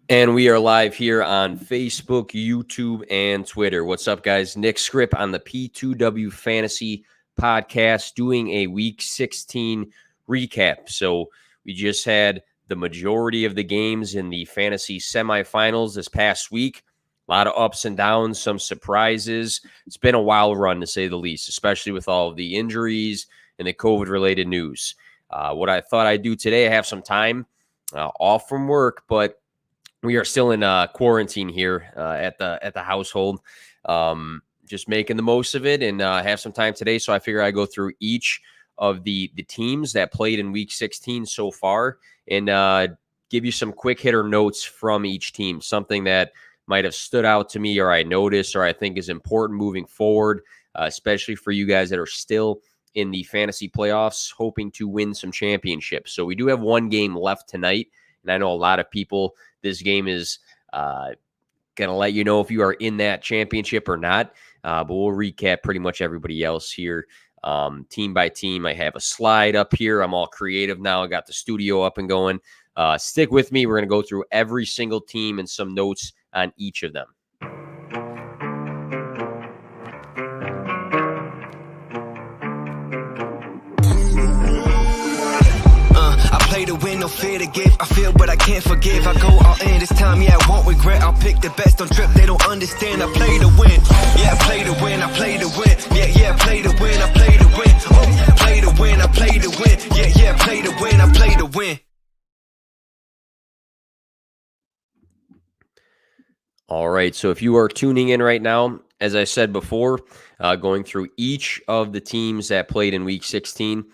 And we are live here on Facebook, YouTube, and Twitter. What's up, guys? Nick Scrip on the P2W Fantasy Podcast doing a Week 16 recap. So we just had the majority of the games in the fantasy semifinals this past week. A lot of ups and downs, some surprises. It's been a wild run, to say the least, especially with all of the injuries and the COVID-related news. What I thought I'd do today, I have some time off from work, but we are still in quarantine here at the household, just making the most of it and have some time today. So I figure I go through each of the teams that played in Week 16 so far and give you some quick hitter notes from each team, something that might have stood out to me or I noticed or I think is important moving forward, especially for you guys that are still in the fantasy playoffs hoping to win some championships. So we do have one game left tonight, and I know a lot of people – this game is going to let you know if you are in that championship or not. But we'll recap pretty much everybody else here, team by team. I have a slide up here. I'm all creative now. I got the studio up and going. Stick with me. We're going to go through every single team and some notes on each of them. Play to win, no fear to give. I feel, but I can't forgive. I go all in this time, yeah, I won't regret. I'll pick the best on trip, they don't understand. I play to win, yeah, I play to win. I play to win, yeah, I play to win. I play to win, oh, play to win. I play to win, yeah, I play to win. I play to win. All right, so if you are tuning in right now, as I said before, going through each of the teams that played in Week 16.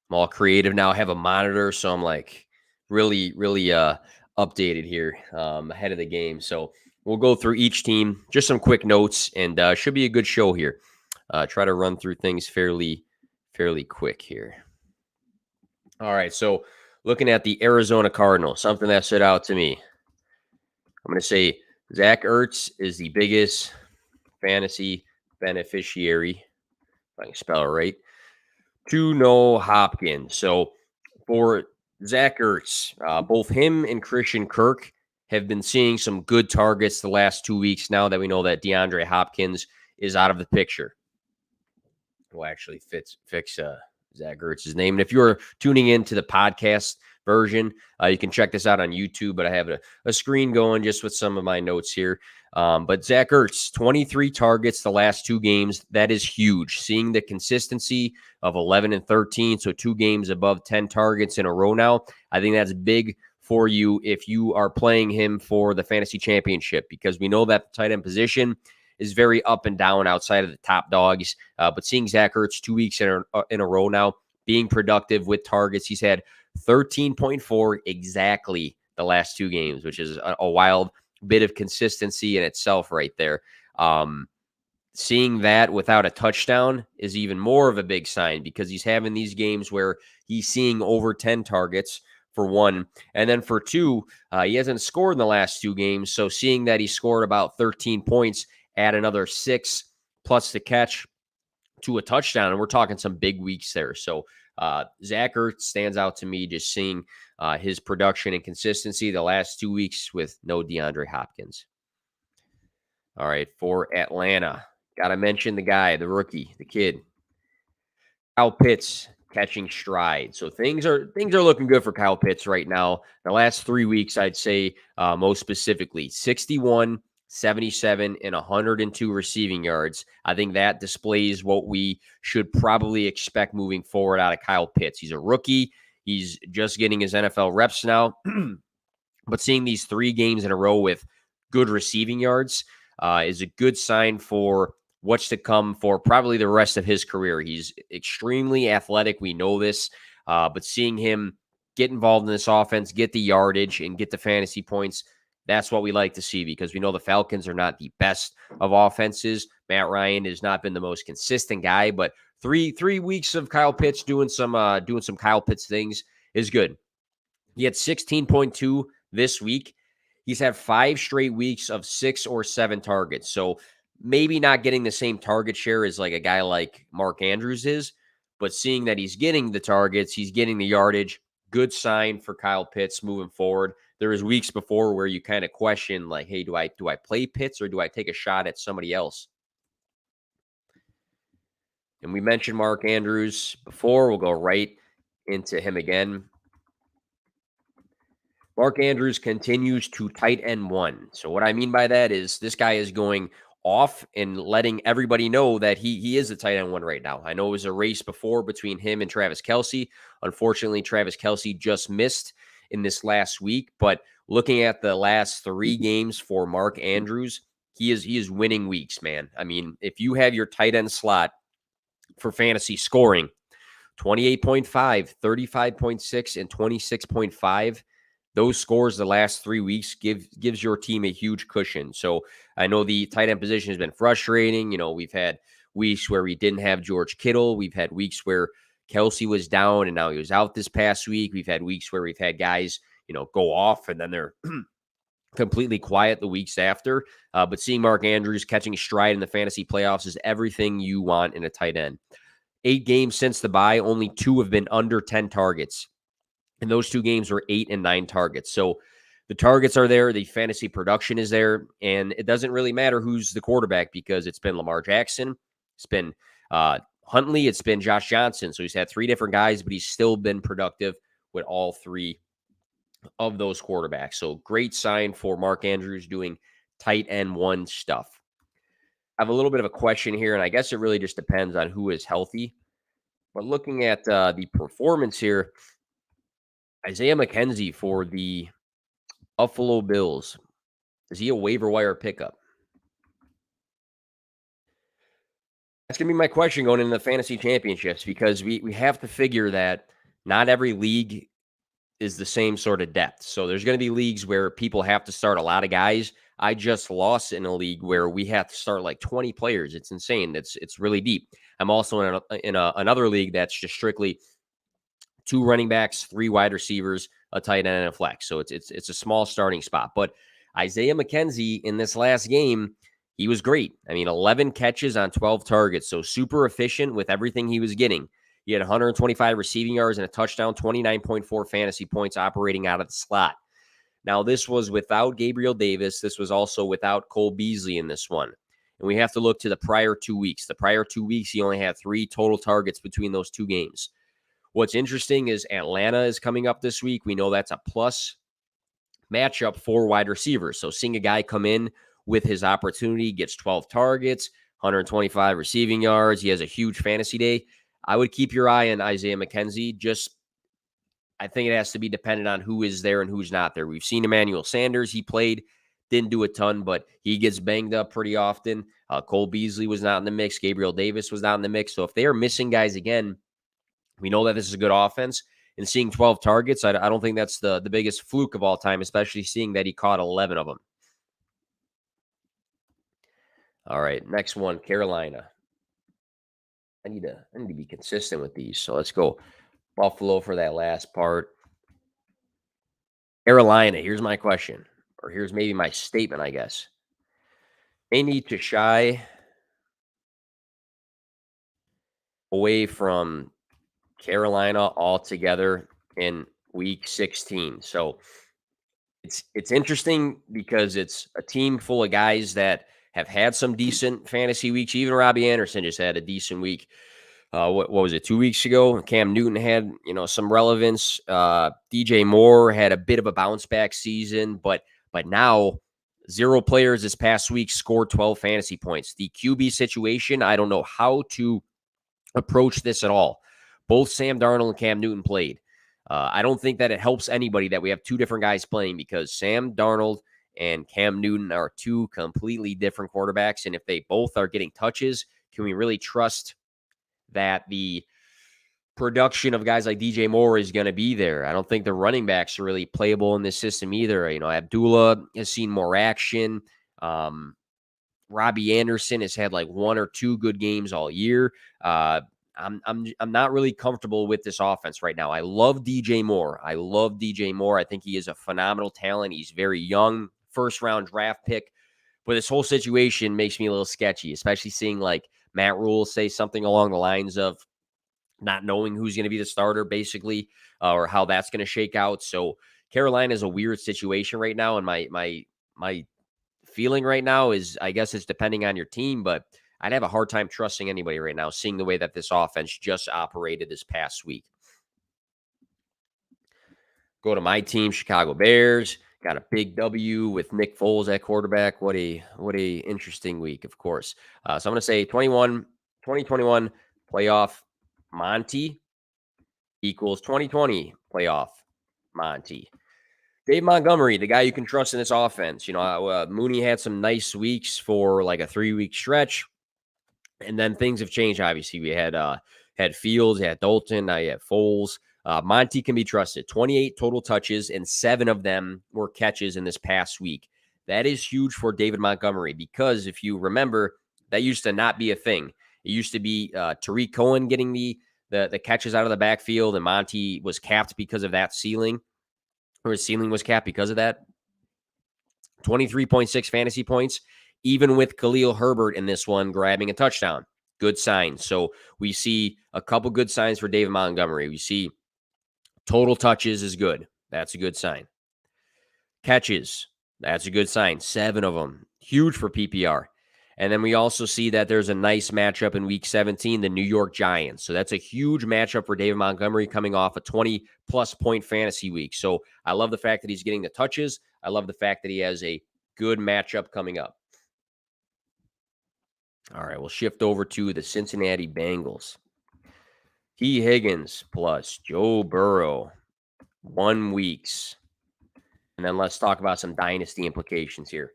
I'm all creative now. I have a monitor, so I'm like really updated here ahead of the game. So we'll go through each team, just some quick notes, and should be a good show here. Try to run through things fairly quick here. All right, so looking at the Arizona Cardinals, something that stood out to me. I'm going to say Zach Ertz is the biggest fantasy beneficiary, if I can spell it right, to no Hopkins. So for Zach Ertz, both him and Christian Kirk have been seeing some good targets the last 2 weeks now that we know that DeAndre Hopkins is out of the picture. We'll actually fix Zach Ertz's name. And if you're tuning into the podcast version, you can check this out on YouTube, but I have a screen going just with some of my notes here. But Zach Ertz, 23 targets the last 2 games. That is huge. Seeing the consistency of 11 and 13, so 2 games above 10 targets in a row now, I think that's big for you if you are playing him for the fantasy championship, because we know that the tight end position is very up and down outside of the top dogs. But seeing Zach Ertz 2 weeks in a row now, being productive with targets, he's had 13.4 exactly the last 2 games, which is a wild bit of consistency in itself right there. Seeing that without a touchdown is even more of a big sign, because he's having these games where he's seeing over 10 targets for one. And then for 2, he hasn't scored in the last 2 games. So seeing that he scored about 13 points, add another 6 plus the catch to a touchdown, and we're talking some big weeks there. So Zach Ertz stands out to me, just seeing his production and consistency the last 2 weeks with no DeAndre Hopkins. All right, for Atlanta, got to mention the guy, the rookie, the kid, Kyle Pitts, catching stride. So things are looking good for Kyle Pitts right now. The last 3 weeks, I'd say most specifically, 61, 77, and 102 receiving yards. I think that displays what we should probably expect moving forward out of Kyle Pitts. He's a rookie. He's just getting his NFL reps now. But seeing these 3 games in a row with good receiving yards is a good sign for what's to come for probably the rest of his career. He's extremely athletic. We know this. But seeing him get involved in this offense, get the yardage, and get the fantasy points, that's what we like to see, because we know the Falcons are not the best of offenses. Matt Ryan has not been the most consistent guy, but three weeks of Kyle Pitts doing some Kyle Pitts things is good. He had 16.2 this week. He's had 5 straight weeks of 6 or 7 targets. So maybe not getting the same target share as like a guy like Mark Andrews is, but seeing that he's getting the targets, he's getting the yardage, good sign for Kyle Pitts moving forward. there was weeks before where you kind of question, like, hey, do I play Pitts or do I take a shot at somebody else? And we mentioned Mark Andrews before. We'll go right into him again. Mark Andrews continues to tight end one. So what I mean by that is this guy is going off and letting everybody know that he is a tight end one right now. I know it was a race before between him and Travis Kelce. Unfortunately, Travis Kelce just missed in this last week. But looking at the last 3 games for Mark Andrews, he is winning weeks, man. I mean, if you have your tight end slot for fantasy scoring, 28.5, 35.6, and 26.5. Those scores the last 3 weeks gives your team a huge cushion. So I know the tight end position has been frustrating. You know, we've had weeks where we didn't have George Kittle. We've had weeks where Kelce was down and now he was out this past week. We've had weeks where we've had guys, go off and then they're completely quiet the weeks after. But seeing Mark Andrews catching stride in the fantasy playoffs is everything you want in a tight end. 8 games since the bye, only 2 have been under 10 targets. And those 2 games were 8 and 9 targets. So the targets are there. The fantasy production is there. And it doesn't really matter who's the quarterback because it's been Lamar Jackson. It's been Huntley. It's been Josh Johnson. So he's had 3 different guys, but he's still been productive with all 3 of those quarterbacks. So great sign for Mark Andrews doing tight end one stuff. I have a little bit of a question here, and I guess it really just depends on who is healthy. But looking at the performance here, Isaiah McKenzie for the Buffalo Bills, is he a waiver wire pickup? That's going to be my question going into the fantasy championships because we have to figure that not every league is the same sort of depth. So there's going to be leagues where people have to start a lot of guys. I just lost in a league where we have to start like 20 players. It's insane. It's really deep. I'm also in another league that's just strictly 2 running backs, 3 wide receivers, a tight end, and a flex. So it's a small starting spot. But Isaiah McKenzie in this last game, he was great. I mean, 11 catches on 12 targets. So super efficient with everything he was getting. He had 125 receiving yards and a touchdown, 29.4 fantasy points operating out of the slot. Now, this was without Gabriel Davis. This was also without Cole Beasley in this one. And we have to look to the prior 2 weeks. The prior 2 weeks, he only had 3 total targets between those 2 games. What's interesting is Atlanta is coming up this week. We know that's a plus matchup for wide receivers. So seeing a guy come in with his opportunity, gets 12 targets, 125 receiving yards. He has a huge fantasy day. I would keep your eye on Isaiah McKenzie. I think it has to be dependent on who is there and who's not there. We've seen Emmanuel Sanders. He played, didn't do a ton, but he gets banged up pretty often. Cole Beasley was not in the mix. Gabriel Davis was not in the mix. So if they are missing guys again, we know that this is a good offense. And seeing 12 targets, I don't think that's the biggest fluke of all time, especially seeing that he caught 11 of them. All right, next one, Carolina. I need to be consistent with these. So let's go Buffalo for that last part. Carolina, here's my question, or here's maybe my statement, I guess. They need to shy away from Carolina altogether in week 16. So it's interesting because it's a team full of guys that have had some decent fantasy weeks. Even Robbie Anderson just had a decent week. What was it, 2 weeks ago? Cam Newton had, some relevance. DJ Moore had a bit of a bounce back season, but now 0 players this past week scored 12 fantasy points. The QB situation, I don't know how to approach this at all. Both Sam Darnold and Cam Newton played. I don't think that it helps anybody that we have 2 different guys playing because Sam Darnold and Cam Newton are 2 completely different quarterbacks. And if they both are getting touches, can we really trust that the production of guys like DJ Moore is going to be there? I don't think the running backs are really playable in this system either. Abdullah has seen more action. Robbie Anderson has had like 1 or 2 good games all year. I'm not really comfortable with this offense right now. I love DJ Moore. I think he is a phenomenal talent. He's very young, first-round draft pick. But this whole situation makes me a little sketchy, especially seeing like Matt Rule say something along the lines of not knowing who's going to be the starter, basically, or how that's going to shake out. So Carolina is a weird situation right now, and my feeling right now is, I guess it's depending on your team, but I'd have a hard time trusting anybody right now, seeing the way that this offense just operated this past week. Go to my team, Chicago Bears. Got a big W with Nick Foles at quarterback. What a interesting week, of course. So I'm going to say 2021 playoff Monty equals 2020 playoff Monty. Dave Montgomery, the guy you can trust in this offense. Mooney had some nice weeks for like a 3-week stretch, and then things have changed. Obviously, we had Fields, had Dalton, now you have Foles. Monty can be trusted. 28 total touches, and 7 of them were catches in this past week. That is huge for David Montgomery because if you remember, that used to not be a thing. It used to be Tariq Cohen getting the catches out of the backfield, and Monty was capped because of that ceiling, or his ceiling was capped because of that. 23.6 fantasy points, even with Khalil Herbert in this one grabbing a touchdown. Good sign. So we see a couple good signs for David Montgomery. We see total touches is good. That's a good sign. Catches, that's a good sign. 7 of them. Huge for PPR. And then we also see that there's a nice matchup in Week 17, the New York Giants. So that's a huge matchup for David Montgomery coming off a 20-plus point fantasy week. So I love the fact that he's getting the touches. I love the fact that he has a good matchup coming up. All right, we'll shift over to the Cincinnati Bengals. T. Higgins plus Joe Burrow, 1 weeks. And then let's talk about some dynasty implications here.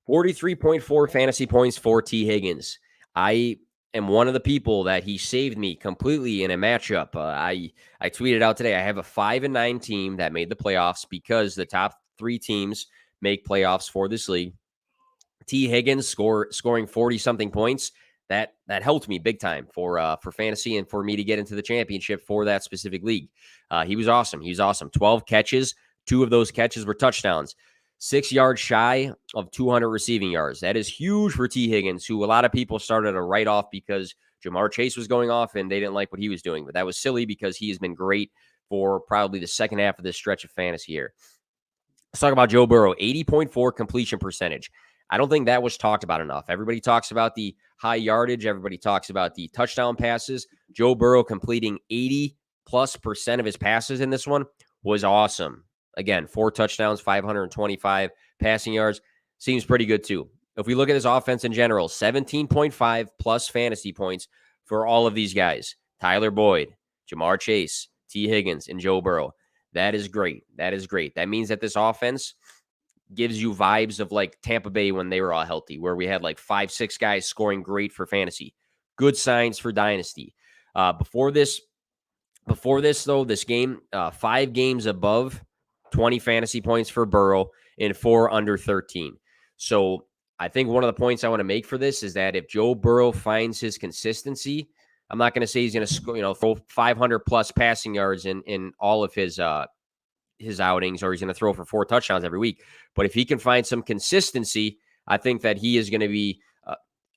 43.4 fantasy points for T. Higgins. I am one of the people that he saved me completely in a matchup. I tweeted out today, I have a 5-9 team that made the playoffs because the top 3 teams make playoffs for this league. T. Higgins scoring 40-something points. That helped me big time for fantasy and for me to get into the championship for that specific league. He was awesome. He was awesome. 12 catches. 2 of those catches were touchdowns. 6 yards shy of 200 receiving yards. That is huge for T. Higgins, who a lot of people started to write off because Jamar Chase was going off and they didn't like what he was doing. But that was silly because he has been great for probably the second half of this stretch of fantasy here. Let's talk about Joe Burrow, 80.4 completion percentage. I don't think that was talked about enough. Everybody talks about the high yardage. Everybody talks about the touchdown passes. Joe Burrow completing 80+% of his passes in this one was awesome. Again, 4 touchdowns, 525 passing yards. Seems pretty good too. If we look at his offense in general, 17.5 plus fantasy points for all of these guys. Tyler Boyd, Jamar Chase, T. Higgins, and Joe Burrow. That is great. That is great. That means that this offense gives you vibes of like Tampa Bay when they were all healthy, where we had like 5-6 guys scoring great for fantasy. Good signs for dynasty. Before this though, this game, 5 games above 20 fantasy points for Burrow and 4 under 13. So I think one of the points I want to make for this is that if Joe Burrow finds his consistency, I'm not going to say he's going to score, throw 500 plus passing yards in all of his outings, or he's going to throw for 4 touchdowns every week. But if he can find some consistency, I think that he is going to be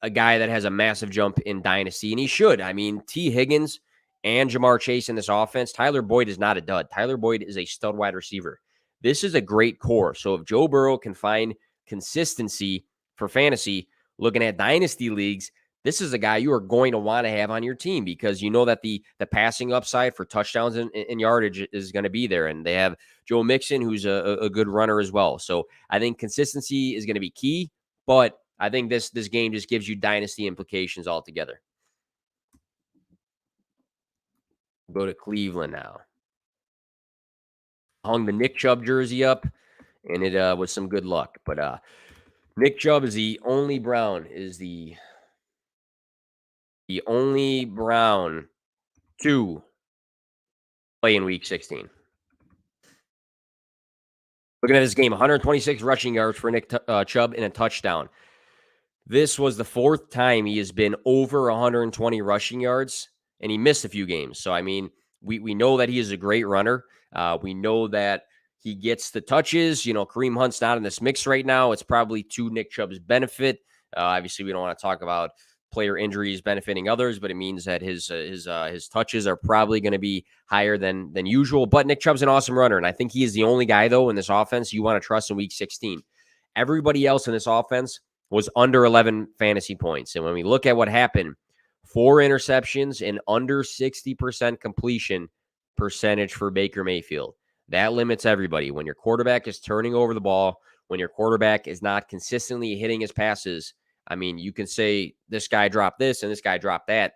a guy that has a massive jump in dynasty, and he should. I mean, T. Higgins and Jamar Chase in this offense. Tyler Boyd is not a dud. Tyler Boyd is a stud wide receiver. This is a great core. So if Joe Burrow can find consistency for fantasy, looking at dynasty leagues, this is a guy you are going to want to have on your team because you know that the passing upside for touchdowns and yardage is going to be there. And they have Joe Mixon, who's a good runner as well. So I think consistency is going to be key, but I think this game just gives you dynasty implications altogether. Go to Cleveland now. Hung the Nick Chubb jersey up, and it was some good luck. But Nick Chubb is the only Brown to play in Week 16. Looking at this game, 126 rushing yards for Nick Chubb and a touchdown. This was the 4th time he has been over 120 rushing yards, and he missed a few games. So, I mean, we know that he is a great runner. We know that he gets the touches. Kareem Hunt's not in this mix right now. It's probably to Nick Chubb's benefit. Obviously, we don't want to talk about player injuries benefiting others, but it means that his touches are probably going to be higher than usual. But Nick Chubb's an awesome runner, and I think he is the only guy though in this offense you want to trust in Week 16. Everybody else in this offense was under 11 fantasy points, and when we look at what happened, 4 interceptions and under 60% completion percentage for Baker Mayfield. That limits everybody. When your quarterback is turning over the ball, when your quarterback is not consistently hitting his passes, I mean, you can say this guy dropped this and this guy dropped that.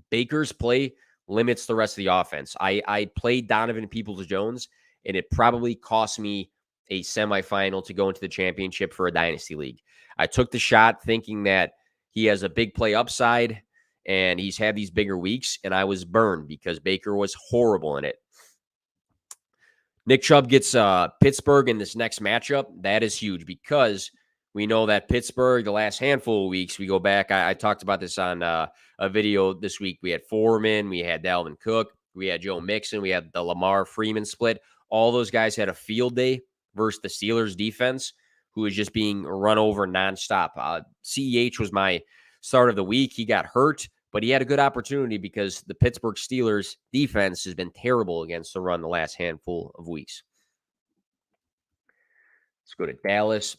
Baker's play limits the rest of the offense. I played Donovan Peoples-Jones, and it probably cost me a semifinal to go into the championship for a dynasty league. I took the shot thinking that he has a big play upside, and he's had these bigger weeks, and I was burned because Baker was horrible in it. Nick Chubb gets Pittsburgh in this next matchup. That is huge because we know that Pittsburgh, the last handful of weeks, we go back. I talked about this on a video this week. We had Foreman, we had Dalvin Cook, we had Joe Mixon, we had the Lamar Freeman split. All those guys had a field day versus the Steelers defense, who was just being run over nonstop. CEH was my start of the week. He got hurt, but he had a good opportunity because the Pittsburgh Steelers defense has been terrible against the run the last handful of weeks. Let's go to Dallas.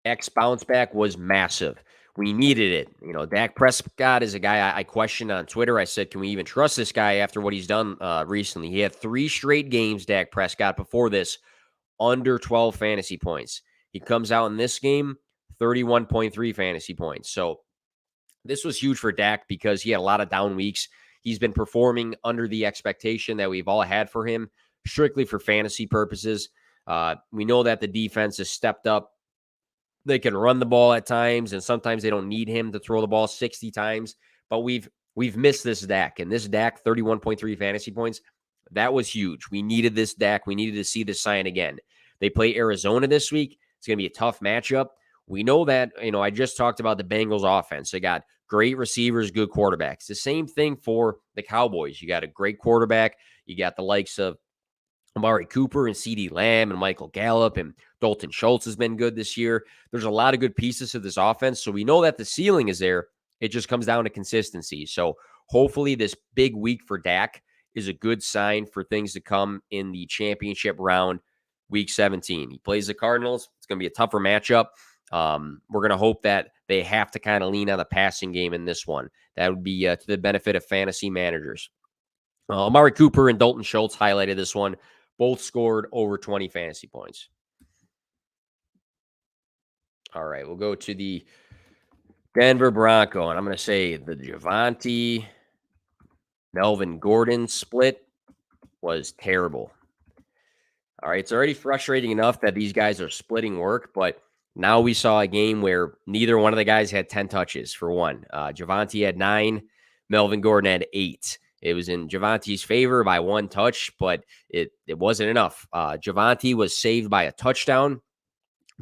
X bounce back was massive. We needed it. You know, Dak Prescott is a guy I questioned on Twitter. I said, can we even trust this guy after what he's done recently? He had 3 straight games, Dak Prescott, before this, under 12 fantasy points. He comes out in this game, 31.3 fantasy points. So this was huge for Dak because he had a lot of down weeks. He's been performing under the expectation that we've all had for him, strictly for fantasy purposes. We know that the defense has stepped up. They can run the ball at times, and sometimes they don't need him to throw the ball 60 times. But we've missed this Dak, and this Dak, 31.3 fantasy points, that was huge. We needed this Dak. We needed to see this sign again. They play Arizona this week. It's going to be a tough matchup. We know that, I just talked about the Bengals offense. They got great receivers, good quarterbacks. The same thing for the Cowboys. You got a great quarterback. You got the likes of Amari Cooper and CeeDee Lamb and Michael Gallup, and Dalton Schultz has been good this year. There's a lot of good pieces to this offense. So we know that the ceiling is there. It just comes down to consistency. So hopefully this big week for Dak is a good sign for things to come in the championship round, week 17. He plays the Cardinals. It's going to be a tougher matchup. We're going to hope that they have to kind of lean on the passing game in this one. That would be to the benefit of fantasy managers. Amari Cooper and Dalton Schultz highlighted this one. Both scored over 20 fantasy points. All right, we'll go to the Denver Bronco, and I'm going to say the Javonte Melvin Gordon split was terrible. All right, it's already frustrating enough that these guys are splitting work, but now we saw a game where neither one of the guys had 10 touches for one. Javonte had 9, Melvin Gordon had 8. It was in Javonte's favor by 1 touch, but it wasn't enough. Javonte was saved by a touchdown.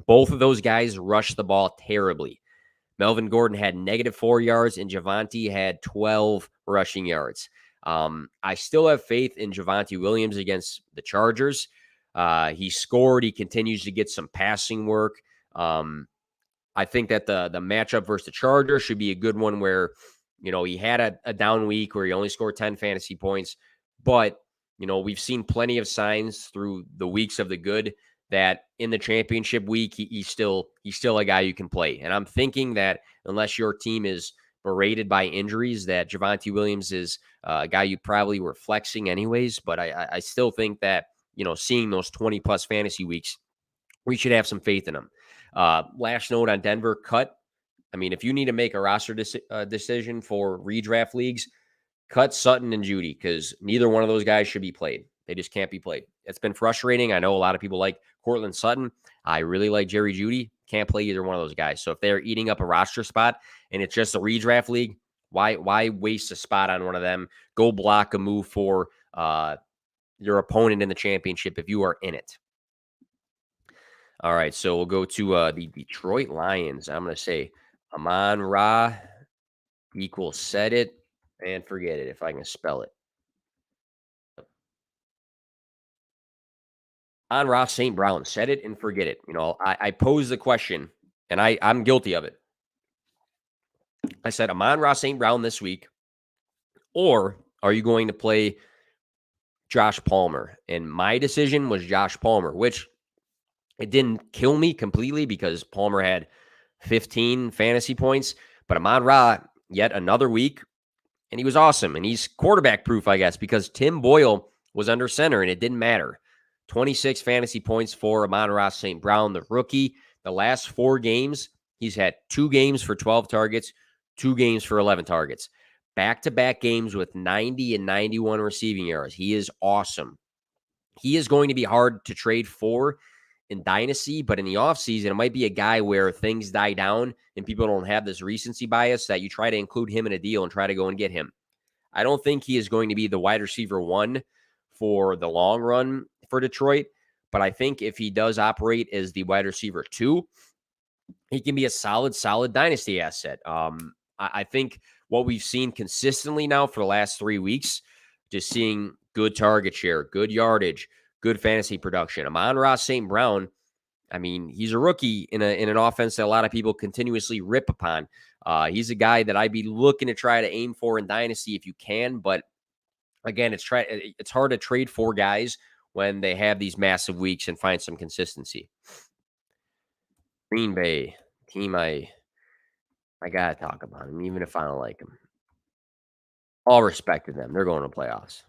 Both of those guys rushed the ball terribly. Melvin Gordon had -4 yards, and Javonte had 12 rushing yards. I still have faith in Javonte Williams against the Chargers. He scored. He continues to get some passing work. I think that the matchup versus the Chargers should be a good one where, he had a down week where he only scored 10 fantasy points. But, we've seen plenty of signs through the weeks of the good that in the championship week, he's still a guy you can play. And I'm thinking that unless your team is berated by injuries, that Javonte Williams is a guy you probably were flexing anyways. But I still think that, seeing those 20-plus fantasy weeks, we should have some faith in him. Last note on Denver, cut. I mean, if you need to make a roster decision for redraft leagues, cut Sutton and Judy because neither one of those guys should be played. They just can't be played. It's been frustrating. I know a lot of people like Cortland Sutton. I really like Jerry Judy. Can't play either one of those guys. So if they're eating up a roster spot and it's just a redraft league, why waste a spot on one of them? Go block a move for your opponent in the championship if you are in it. All right, so we'll go to the Detroit Lions. I'm going to say Amon-Ra equals set it and forget it if I can spell it. On-Ra St. Brown, set it and forget it. I posed the question, and I'm guilty of it. I said, Amon-Ra St. Brown this week, or are you going to play Josh Palmer? And my decision was Josh Palmer, which it didn't kill me completely because Palmer had 15 fantasy points. But Amon-Ra, yet another week, and he was awesome. And he's quarterback proof, I guess, because Tim Boyle was under center and it didn't matter. 26 fantasy points for Amon-Ra St. Brown, the rookie. The last 4 games, he's had 2 games for 12 targets, 2 games for 11 targets. Back-to-back games with 90 and 91 receiving yards. He is awesome. He is going to be hard to trade for in Dynasty, but in the offseason, it might be a guy where things die down and people don't have this recency bias that you try to include him in a deal and try to go and get him. I don't think he is going to be the wide receiver 1 for the long run for Detroit, but I think if he does operate as the wide receiver 2, he can be a solid dynasty asset. I think what we've seen consistently now for the last 3 weeks, just seeing good target share, good yardage, good fantasy production. Amon-Ra St. Brown, I mean, he's a rookie in an offense that a lot of people continuously rip upon. He's a guy that I'd be looking to try to aim for in Dynasty if you can. But again, it's hard to trade for guys when they have these massive weeks and find some consistency. Green Bay, team I got to talk about him, even if I don't like him. All respect to them. They're going to playoffs.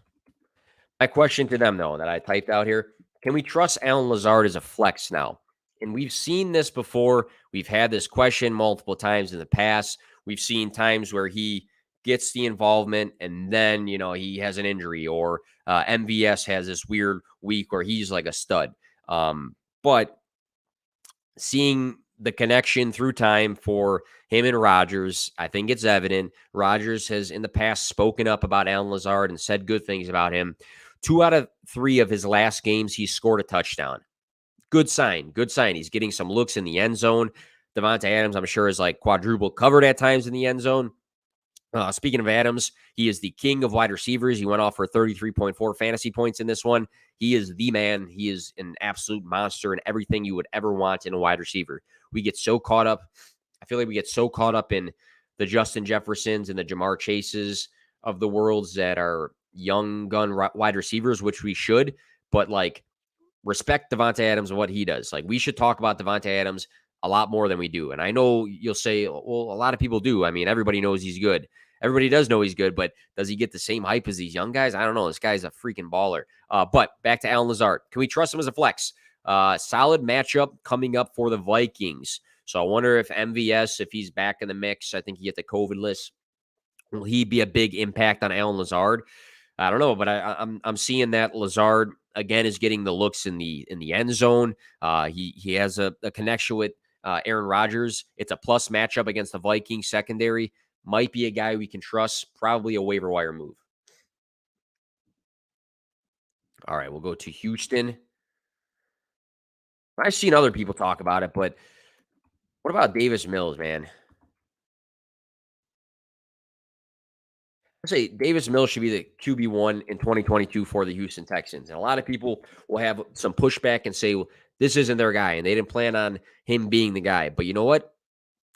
My question to them, though, that I typed out here, can we trust Allen Lazard as a flex now? And we've seen this before. We've had this question multiple times in the past. We've seen times where he gets the involvement and then, he has an injury, or MVS has this weird week where he's like a stud. But seeing the connection through time for him and Rodgers, I think it's evident. Rodgers has in the past spoken up about Allen Lazard and said good things about him. 2 out of 3 of his last games, he scored a touchdown. Good sign. He's getting some looks in the end zone. Davante Adams, I'm sure, is like quadruple covered at times in the end zone. Speaking of Adams, he is the king of wide receivers. He went off for 33.4 fantasy points in this one. He is the man. He is an absolute monster and everything you would ever want in a wide receiver. We get so caught up. I feel like we get so caught up in the Justin Jeffersons and the Jamar Chases of the worlds that are young gun wide receivers, which we should, but respect Davante Adams and what he does. We should talk about Davante Adams a lot more than we do. And I know you'll say, well, a lot of people do. I mean, everybody knows he's good. Everybody does know he's good, but does he get the same hype as these young guys? I don't know. This guy's a freaking baller. But back to Allen Lazard. Can we trust him as a flex? Solid matchup coming up for the Vikings. So I wonder if MVS, if he's back in the mix, I think he hit the COVID list. Will he be a big impact on Allen Lazard? I don't know, but I'm seeing that Lazard again is getting the looks in the end zone. He has a connection with Aaron Rodgers. It's a plus matchup against the Vikings secondary. Might be a guy we can trust. Probably a waiver wire move. All right, we'll go to Houston. I've seen other people talk about it, but what about Davis Mills, man? I say Davis Mills should be the QB1 in 2022 for the Houston Texans. And a lot of people will have some pushback and say, well, this isn't their guy, and they didn't plan on him being the guy. But you know what?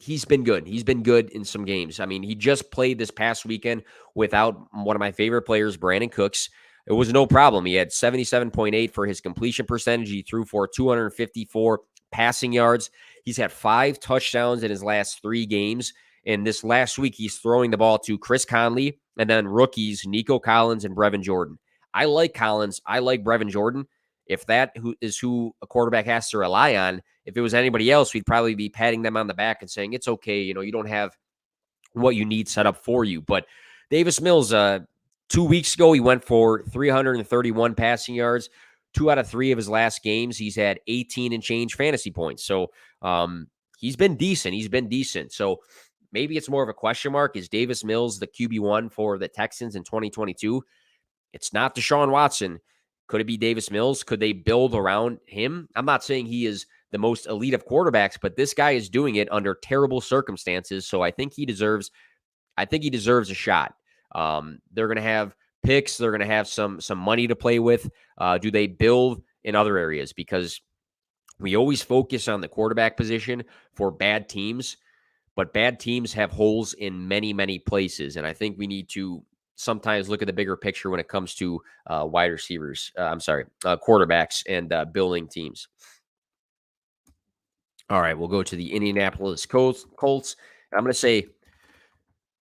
He's been good. He's been good in some games. I mean, he just played this past weekend without one of my favorite players, Brandon Cooks. It was no problem. He had 77.8 for his completion percentage. He threw for 254 passing yards. He's had 5 touchdowns in his last 3 games. And this last week, he's throwing the ball to Chris Conley and then rookies Nico Collins and Brevin Jordan. I like Collins. I like Brevin Jordan. If that is who a quarterback has to rely on, if it was anybody else, we'd probably be patting them on the back and saying, it's okay. You don't have what you need set up for you. But Davis Mills, 2 weeks ago, he went for 331 passing yards. 2 out of 3 of his last games, he's had 18 and change fantasy points. So he's been decent. So maybe it's more of a question mark. Is Davis Mills the QB1 for the Texans in 2022? It's not Deshaun Watson. Could it be Davis Mills? Could they build around him? I'm not saying he is the most elite of quarterbacks, but this guy is doing it under terrible circumstances. So I think he deserves a shot. They're going to have picks. They're going to have some money to play with. Do they build in other areas, because we always focus on the quarterback position for bad teams, but bad teams have holes in many, many places. And I think we need to sometimes look at the bigger picture when it comes to wide receivers. Quarterbacks and building teams. All right, we'll go to the Indianapolis Colts. I'm going to say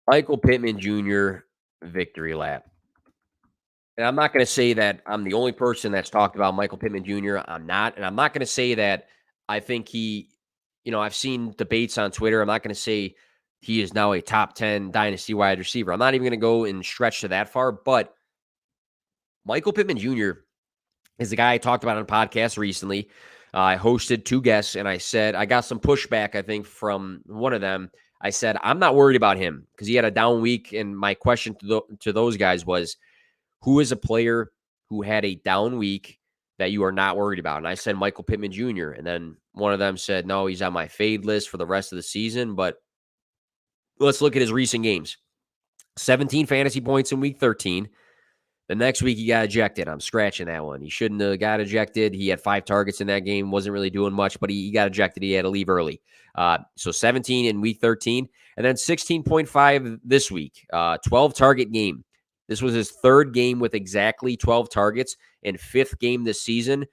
Michael Pittman Jr. victory lap. And I'm not going to say that I'm the only person that's talked about Michael Pittman Jr. I'm not. And I'm not going to say that I think I've seen debates on Twitter. I'm not going to say he is now a top 10 dynasty wide receiver. I'm not even going to go and stretch to that far. But Michael Pittman Jr. is the guy I talked about on a podcast recently. I hosted 2 guests, and I said I got some pushback, I think, from one of them. I said, I'm not worried about him because he had a down week. And my question to those guys was, who is a player who had a down week that you are not worried about? And I said Michael Pittman Jr. And then one of them said, no, he's on my fade list for the rest of the season. But let's look at his recent games. 17 fantasy points in week 13. The next week, he got ejected. I'm scratching that one. He shouldn't have got ejected. He had 5 targets in that game. Wasn't really doing much, but he got ejected. He had to leave early. So 17 in week 13. And then 16.5 this week. 12-target game. This was his 3rd game with exactly 12 targets and 5th game this season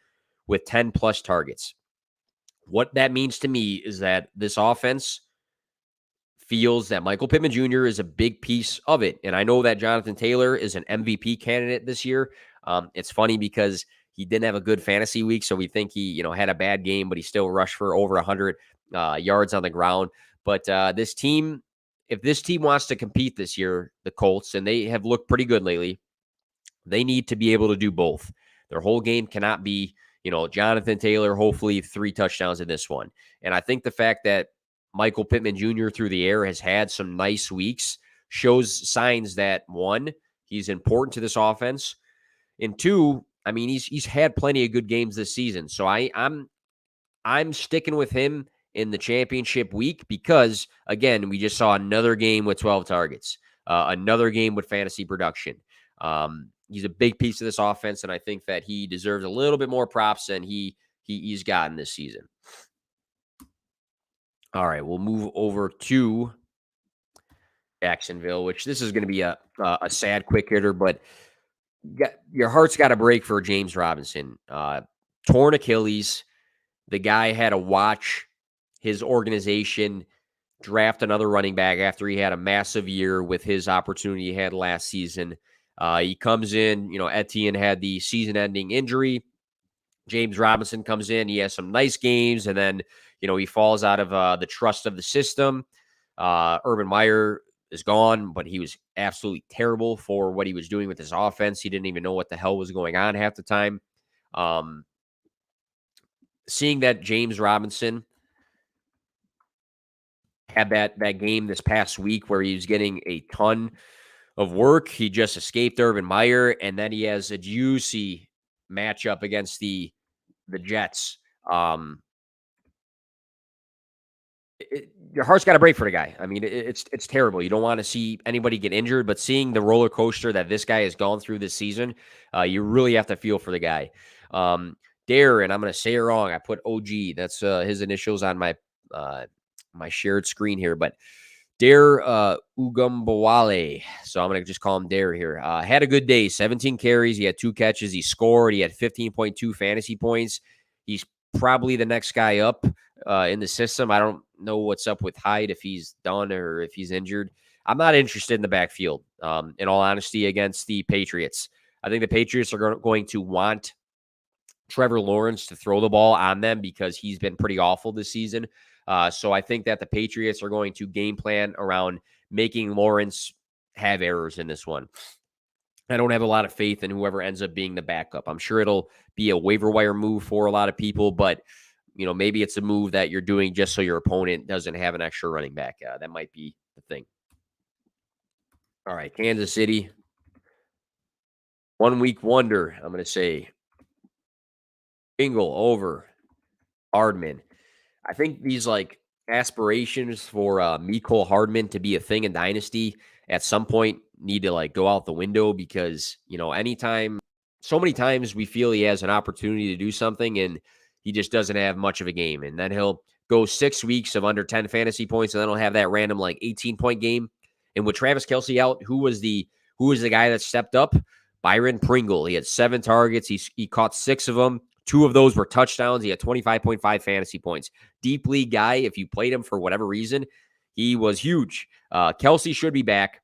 with 10-plus targets. What that means to me is that this offense feels that Michael Pittman Jr. is a big piece of it. And I know that Jonathan Taylor is an MVP candidate this year. It's funny because he didn't have a good fantasy week, so we think he had a bad game, but he still rushed for over 100 yards on the ground. But this team, if this team wants to compete this year, the Colts, and they have looked pretty good lately, they need to be able to do both. Their whole game cannot be, Jonathan Taylor, hopefully 3 touchdowns in this one. And I think the fact that Michael Pittman Jr. through the air has had some nice weeks shows signs that, 1, he's important to this offense, and 2, I mean, he's had plenty of good games this season. So I'm sticking with him in the championship week because, again, we just saw another game with 12 targets, another game with fantasy production. He's a big piece of this offense, and I think that he deserves a little bit more props than he's gotten this season. All right, we'll move over to Jacksonville, which this is going to be a sad quick hitter, but your heart's got to break for James Robinson. Torn Achilles. The guy had to watch his organization draft another running back after he had a massive year with his opportunity he had last season. He comes in, Etienne had the season-ending injury. James Robinson comes in. He has some nice games, and then, he falls out of the trust of the system. Urban Meyer is gone, but he was absolutely terrible for what he was doing with his offense. He didn't even know what the hell was going on half the time. Seeing that James Robinson had that game this past week where he was getting a ton of work. He just escaped Urban Meyer, and then he has a juicy matchup against the Jets. Your heart's got to break for the guy. I mean, it's terrible. You don't want to see anybody get injured, but seeing the roller coaster that this guy has gone through this season, you really have to feel for the guy. Dare, and I'm going to say it wrong. I put OG. That's his initials on my my shared screen here, but Dare Ugumbawale. So I'm going to just call him Dare here. Had a good day. 17 carries. He had 2 catches. He scored. He had 15.2 fantasy points. He's probably the next guy up in the system. I don't know what's up with Hyde, if he's done or if he's injured. I'm not interested in the backfield, in all honesty, against the Patriots. I think the Patriots are going to want Trevor Lawrence to throw the ball on them because he's been pretty awful this season. So I think that the Patriots are going to game plan around making Lawrence have errors in this one. I don't have a lot of faith in whoever ends up being the backup. I'm sure it'll be a waiver wire move for a lot of people, but maybe it's a move that you're doing just so your opponent doesn't have an extra running back. That might be the thing. All right, Kansas City. 1 week wonder, I'm going to say. Bingle over Hardman. I think these aspirations for Mecole Hardman to be a thing in Dynasty at some point need to go out the window because, anytime so many times we feel he has an opportunity to do something and he just doesn't have much of a game. And then he'll go 6 weeks of under 10 fantasy points, and then he'll have that random like 18-point game. And with Travis Kelce out, who was the guy that stepped up? Byron Pringle. He had 7 targets. He caught 6 of them. 2 of those were touchdowns. He had 25.5 fantasy points. Deep league guy. If you played him for whatever reason, he was huge. Kelce should be back.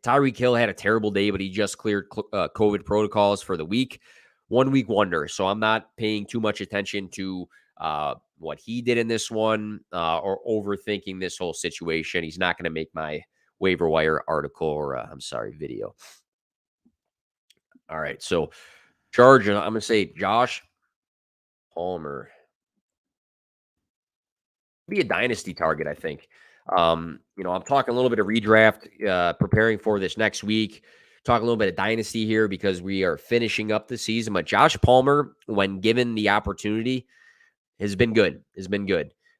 Tyreek Hill had a terrible day, but he just cleared COVID protocols for the week. 1 week wonder. So I'm not paying too much attention to what he did in this one or overthinking this whole situation. He's not going to make my waiver wire article or, video. All right. So Charger, I'm going to say Josh Palmer. Be a dynasty target, I think. I'm talking a little bit of redraft, preparing for this next week. Talk a little bit of dynasty here because we are finishing up the season. But Josh Palmer, when given the opportunity, has been good.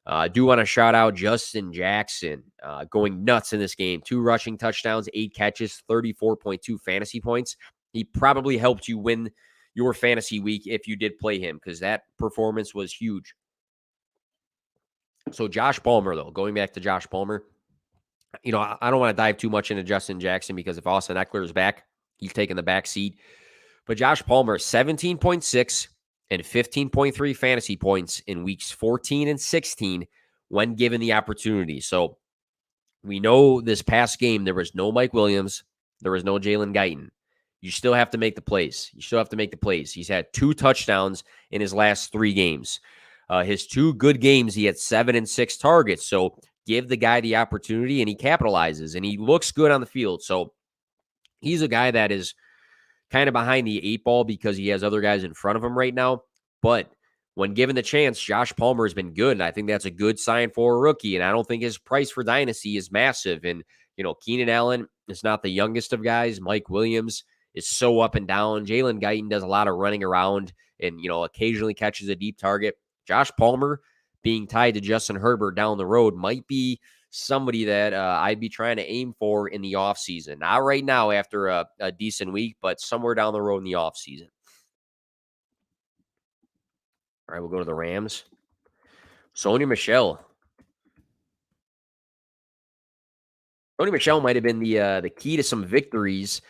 I do want to shout out Justin Jackson going nuts in this game. 2 rushing touchdowns, 8 catches, 34.2 fantasy points. He probably helped you win your fantasy week if you did play him because that performance was huge. So Josh Palmer, though, going back to Josh Palmer, I don't want to dive too much into Justin Jackson because if Austin Eckler is back, he's taking the back seat. But Josh Palmer, 17.6 and 15.3 fantasy points in weeks 14 and 16 when given the opportunity. So we know this past game, there was no Mike Williams. There was no Jalen Guyton. You still have to make the plays. He's had 2 touchdowns in his last 3 games. His 2 good games, he had 7 and 6 targets. So give the guy the opportunity and he capitalizes and he looks good on the field. So he's a guy that is kind of behind the 8 ball because he has other guys in front of him right now. But when given the chance, Josh Palmer has been good. And I think that's a good sign for a rookie. And I don't think his price for dynasty is massive. And, Keenan Allen is not the youngest of guys. Mike Williams is so up and down. Jalen Guyton does a lot of running around and, occasionally catches a deep target. Josh Palmer being tied to Justin Herbert down the road might be somebody that I'd be trying to aim for in the offseason. Not right now after a decent week, but somewhere down the road in the offseason. All right, we'll go to the Rams. Sony Michel. Sony Michel might have been the key to some victories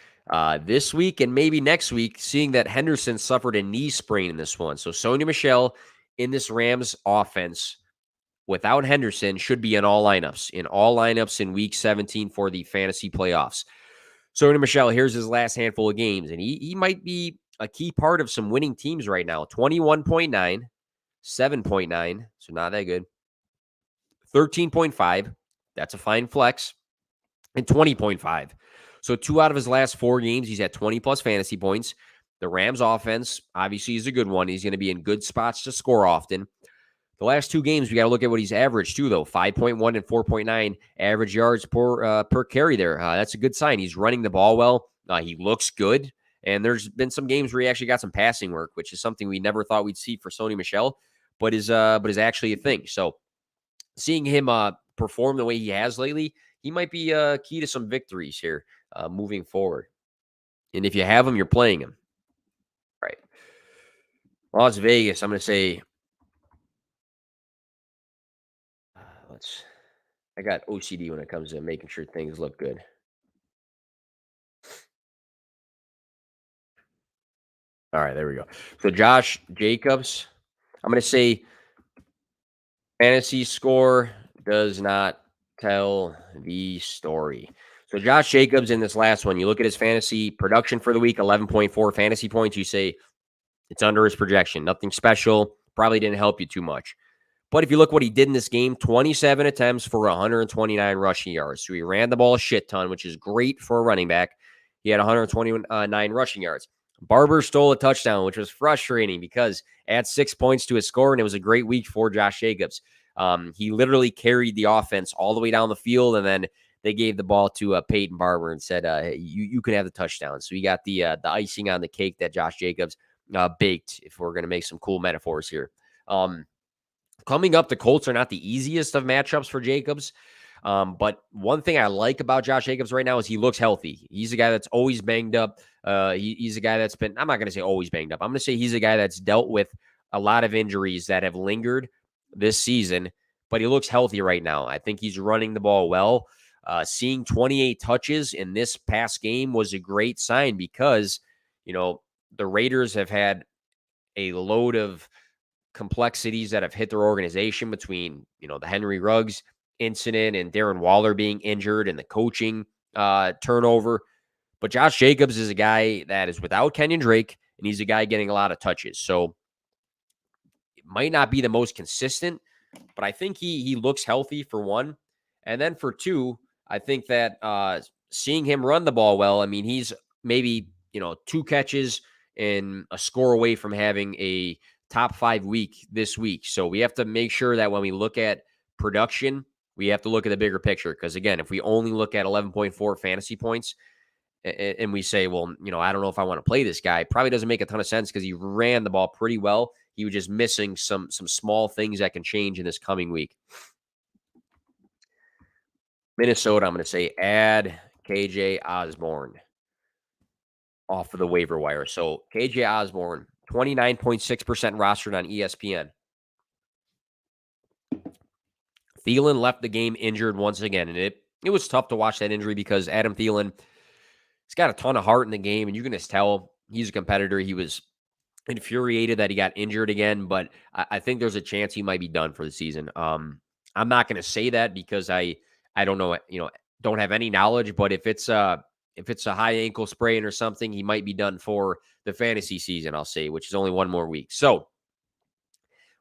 this week and maybe next week, seeing that Henderson suffered a knee sprain in this one. So Sony Michel in this Rams offense without Henderson should be in all lineups in week 17 for the fantasy playoffs. Sony Michel, here's his last handful of games, and he might be a key part of some winning teams right now. 21.9, 7.9, so not that good. 13.5, that's a fine flex, and 20.5. So 2 out of his last 4 games, he's had 20-plus fantasy points. The Rams offense, obviously, is a good one. He's going to be in good spots to score often. The last 2 games, we got to look at what he's averaged, too, though. 5.1 and 4.9 average yards per carry there. That's a good sign. He's running the ball well. He looks good. And there's been some games where he actually got some passing work, which is something we never thought we'd see for Sony Michel, but is actually a thing. So seeing him perform the way he has lately, he might be key to some victories here moving forward. And if you have him, you're playing him. Right. Las Vegas, I'm going to say, I got OCD when it comes to making sure things look good. All right, there we go. So Josh Jacobs, I'm going to say fantasy score does not tell the story. So Josh Jacobs in this last one, you look at his fantasy production for the week, 11.4 fantasy points. You say it's under his projection. Nothing special. Probably didn't help you too much. But if you look what he did in this game, 27 attempts for 129 rushing yards. So he ran the ball a shit ton, which is great for a running back. He had 129 rushing yards. Barber stole a touchdown, which was frustrating because add 6 points to his score, and it was a great week for Josh Jacobs. He literally carried the offense all the way down the field, and then they gave the ball to Peyton Barber and said, hey, you can have the touchdown. So he got the icing on the cake that Josh Jacobs baked, if we're going to make some cool metaphors here. Coming up, the Colts are not the easiest of matchups for Jacobs. But one thing I like about Josh Jacobs right now is he looks healthy. He's a guy that's always banged up. He's a guy that's been, I'm not going to say always banged up. I'm going to say he's a guy that's dealt with a lot of injuries that have lingered this season, but he looks healthy right now. I think he's running the ball well. Seeing 28 touches in this past game was a great sign because, the Raiders have had a load of complexities that have hit their organization between, the Henry Ruggs incident and Darren Waller being injured and the coaching turnover. But Josh Jacobs is a guy that is without Kenyon Drake, and he's a guy getting a lot of touches. So it might not be the most consistent, but I think he looks healthy for one. And then for two, I think that seeing him run the ball well, I mean, he's maybe, 2 catches and a score away from having a top 5 week this week. So we have to make sure that when we look at production, we have to look at the bigger picture. Because again, if we only look at 11.4 fantasy points and we say, well, I don't know if I want to play this guy, probably doesn't make a ton of sense because he ran the ball pretty well. He was just missing some small things that can change in this coming week. Minnesota, I'm going to say add KJ Osborne off of the waiver wire. So KJ Osborne, 29.6% rostered on ESPN. Thielen left the game injured once again, and it was tough to watch that injury because Adam Thielen, he's got a ton of heart in the game, and you can just tell he's a competitor. He was infuriated that he got injured again, but I think there's a chance he might be done for the season. I'm not going to say that because I don't know, don't have any knowledge, but if it's a high ankle sprain or something, he might be done for the fantasy season, I'll say, which is only one more week. So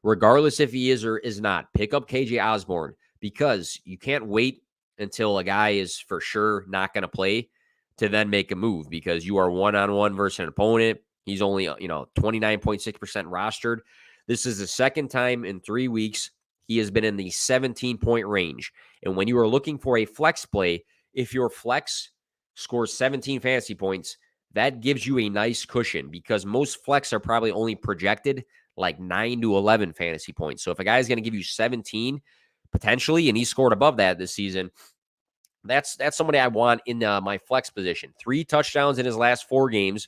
regardless if he is or is not, pick up KJ Osborne because you can't wait until a guy is for sure not going to play to then make a move because you are one-on-one versus an opponent. He's only, 29.6% rostered. This is the second time in 3 weeks he has been in the 17-point range. And when you are looking for a flex play, if your flex scores 17 fantasy points, that gives you a nice cushion because most flex are probably only projected like 9 to 11 fantasy points. So if a guy is going to give you 17 potentially, and he scored above that this season, that's somebody I want in my flex position. 3 touchdowns in his last 4 games.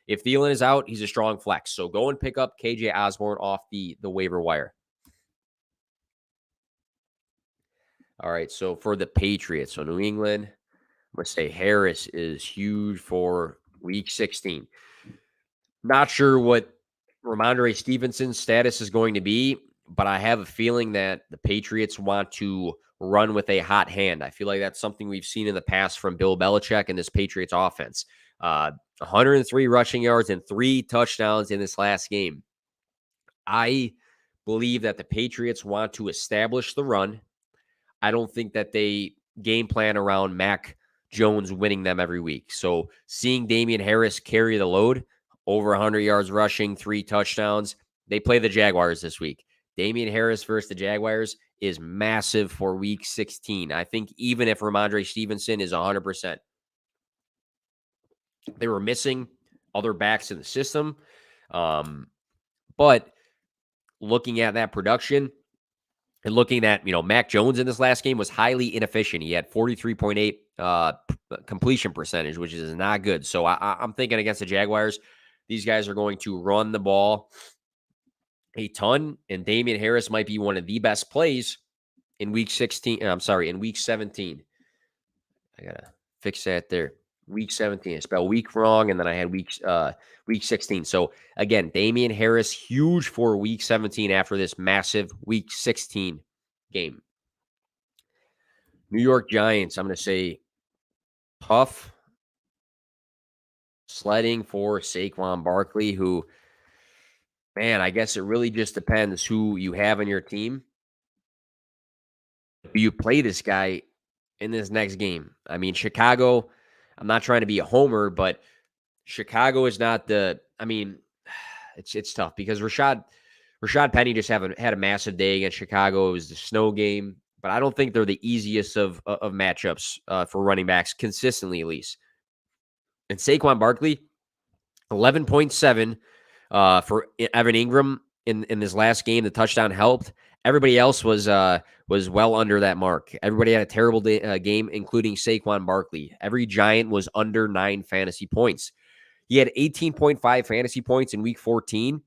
If Thielen is out, he's a strong flex. So go and pick up KJ Osborne off the waiver wire. All right, so for the Patriots, so New England, I'm going to say Harris is huge for week 16. Not sure what Ramondre Stevenson's status is going to be, but I have a feeling that the Patriots want to run with a hot hand. I feel like that's something we've seen in the past from Bill Belichick and this Patriots offense. 103 rushing yards and 3 touchdowns in this last game. I believe that the Patriots want to establish the run. I don't think that they game plan around Mac Jones winning them every week. So seeing Damian Harris carry the load, over 100 yards rushing, 3 touchdowns. They play the Jaguars this week. Damian Harris versus the Jaguars is massive for week 16. I think even if Ramondre Stevenson is 100%, they were missing other backs in the system. But looking at that production and looking at, Mac Jones in this last game was highly inefficient. He had 43.8 completion percentage, which is not good. So I'm thinking against the Jaguars, these guys are going to run the ball a ton, and Damian Harris might be one of the best plays in week 16. I'm sorry, in week 17. I got to fix that there. Week 17. I spelled week wrong, and then I had week 16. So, again, Damian Harris, huge for week 17 after this massive week 16 game. New York Giants, I'm going to say tough sledding for Saquon Barkley, who, man, I guess it really just depends who you have on your team. Do you play this guy in this next game? I mean, Chicago, I'm not trying to be a homer, but Chicago is not it's tough because Rashad Penny just had a massive day against Chicago. It was the snow game, but I don't think they're the easiest of matchups for running backs consistently, at least. And Saquon Barkley, 11.7 for Evan Ingram in this last game. The touchdown helped. Everybody else was well under that mark. Everybody had a terrible game, including Saquon Barkley. Every Giant was under 9 fantasy points. He had 18.5 fantasy points in week 14.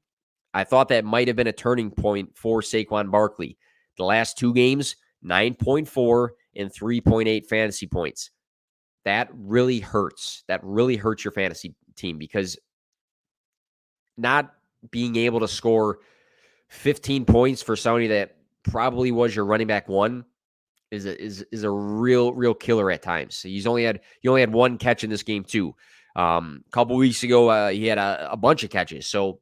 I thought that might have been a turning point for Saquon Barkley. The last 2 games, 9.4 and 3.8 fantasy points. That really hurts. That really hurts your fantasy team because not being able to score 15 points for somebody that probably was your running back one is a real killer at times. He only had 1 catch in this game too. A couple weeks ago, he had a bunch of catches. So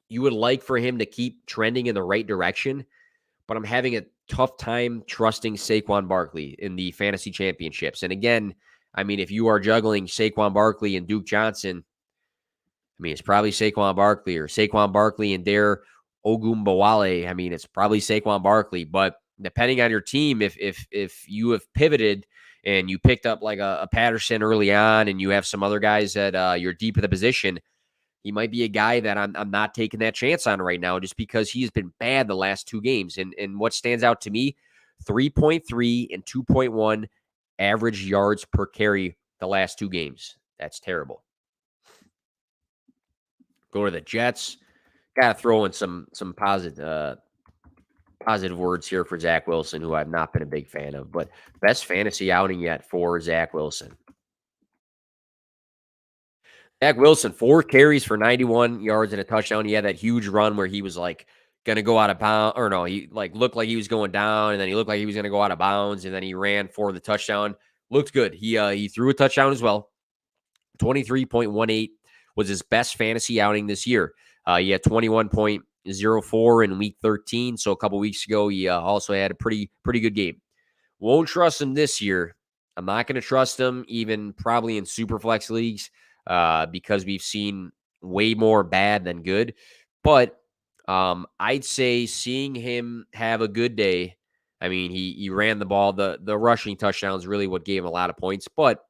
you would like for him to keep trending in the right direction, but I'm having a tough time trusting Saquon Barkley in the fantasy championships. And again, I mean, if you are juggling Saquon Barkley and Duke Johnson, I mean, it's probably Saquon Barkley or Saquon Barkley and Dare Ogunbowale. I mean, it's probably Saquon Barkley, but depending on your team, if you have pivoted and you picked up like a Patterson early on and you have some other guys that you're deep in the position, he might be a guy that I'm not taking that chance on right now just because he's been bad the last 2 games. And what stands out to me, 3.3 and 2.1 average yards per carry the last 2 games. That's terrible. Go to the Jets. Got to throw in some positive words here for Zach Wilson, who I've not been a big fan of, but best fantasy outing yet for Zach Wilson. Zach Wilson, 4 carries for 91 yards and a touchdown. He had that huge run where he was like going to go out of bounds, or no, he like looked like he was going down, and then he looked like he was going to go out of bounds, and then he ran for the touchdown. Looked good. He threw a touchdown as well. 23.18 was his best fantasy outing this year. He had 21.04 in week 13. So a couple weeks ago, he also had a pretty good game. Won't trust him this year. I'm not going to trust him even probably in super flex leagues because we've seen way more bad than good. But I'd say seeing him have a good day. I mean, he ran the ball. The rushing touchdown is really what gave him a lot of points. But